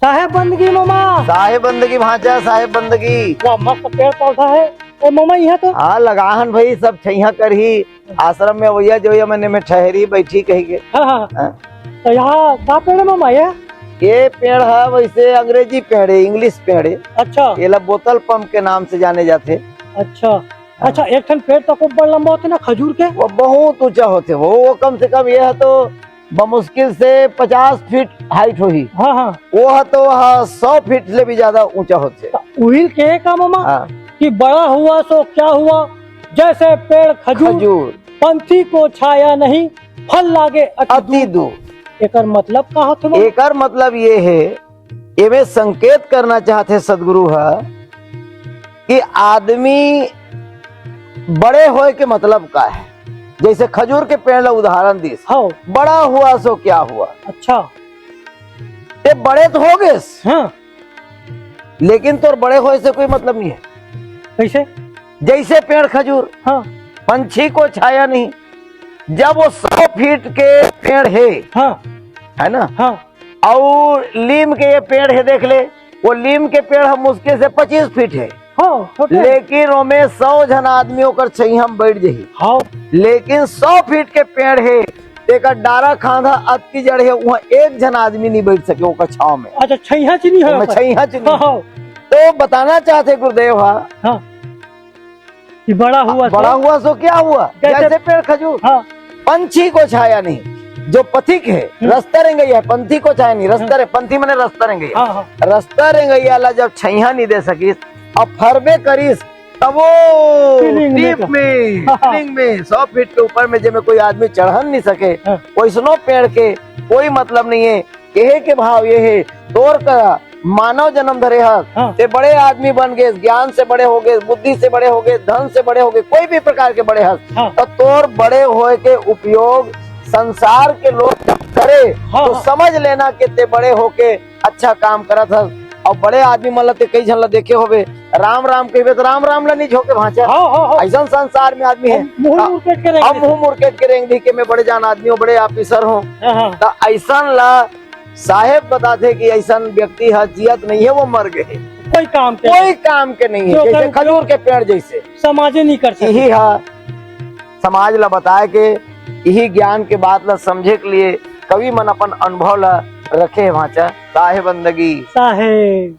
साहेब बंदगी मामा। साहेब बंदगी भांचा, साहेब बंदगी। वाह मस्त पेड़ पौधा है ए मामा यहाँ तो। हाँ लगाहन भाई सब छैया कर ही आश्रम में भैया जो ये मैंने में ठहरी बैठी कही के। हाँ। तो यहाँ क्या पेड़ है मामा ये पेड़ है वैसे अंग्रेजी पेड़ है, इंग्लिश पेड़ है। अच्छा ये बोतल पंप के नाम से जाने जाते। अच्छा एक ठन पेड़ तो खूब बड़ा लंबा होते ना खजूर के। वो बहुत ऊंचा होते वो कम से कम ये है तो बमुश्किल से 50 फीट हाइट होगी। हाँ वो है तो 100 फीट से भी ज्यादा ऊंचा होते। उहिल के का मामा कि बड़ा हुआ सो क्या हुआ, जैसे पेड़ खजूर पंथी को छाया नहीं, फल लागे अति दूर। एकर मतलब का होते मामा? एकर मतलब ये है, ये में संकेत करना चाहते सदगुरु है कि आदमी बड़े होए के मतलब का है। जैसे खजूर के पेड़ ला उदाहरण दी। हाँ। बड़ा हुआ सो क्या हुआ। अच्छा ये बड़े तो हो गए। हाँ। लेकिन तो बड़े होए से कोई मतलब नहीं है। कैसे? जैसे पेड़ खजूर हाँ। पंछी को छाया नहीं, जब वो 100 फीट के पेड़ है ना। हाँ। और लीम के ये पेड़ है देख ले, वो लीम के पेड़ हम मुश्किल से 25 फीट है। लेकिन उनमें 100 जन आदमियों कर छैया हम बैठ जाही। हाँ। लेकिन 100 फीट के पेड़ है, एक डारा खांधा अति जड़ है, वहाँ एक जन आदमी नहीं बैठ सके वो छाव में। अच्छा छैया चीनी है। छैया चीनी। तो बताना चाहते गुरुदेव हाँ कि बड़ा हुआ सो क्या हुआ। जैसे पेड़ खजूर पंछी को छाया नहीं, जो पथिक है रास्ता रेंगैया है, पंथी को छाया नहीं, रास्ता पंथी मैंने रास्ता रेंगैया। रास्ता रेंगैया ला जब छैया नहीं दे सकीस अब फरबे करीस तब वो डीप में 100 फीट के ऊपर में जब कोई आदमी चढ़न नहीं सके, वैसनो पेड़ के कोई मतलब नहीं है। कहे के भाव ये है, तोर का मानव जन्म धरे ते बड़े आदमी बन गए, ज्ञान से बड़े हो गए, बुद्धि से बड़े हो गए, धन से बड़े हो गए, कोई भी प्रकार के बड़े तो तोर बड़े होए के उपयोग संसार के लोग करे तो समझ लेना कि ते बड़े होके अच्छा काम करत हस। और बड़े आदमी मतलब ते कई झन देखे होवे राम राम कहबे तो राम राम ला नहीं झोके भांचा। ऐसा संसार में आदमी है अब मुंह मुरकेट के रेंग दी के मैं बड़े जान आदमी हूँ, बड़े ऑफिसर हूँ। तो ऐसा ला साहेब बताते कि ऐसा व्यक्ति हजियत नहीं है, वो मर गए, कोई काम के नहीं है। जैसे खजूर के पेड़ जैसे समाज नहीं कर सकती। यही है समाज ला बताए के, यही ज्ञान के बात ला समझे के लिए कवि मन अपन अनुभव ला रखे भांचा। साहेब बंदगी। साहेब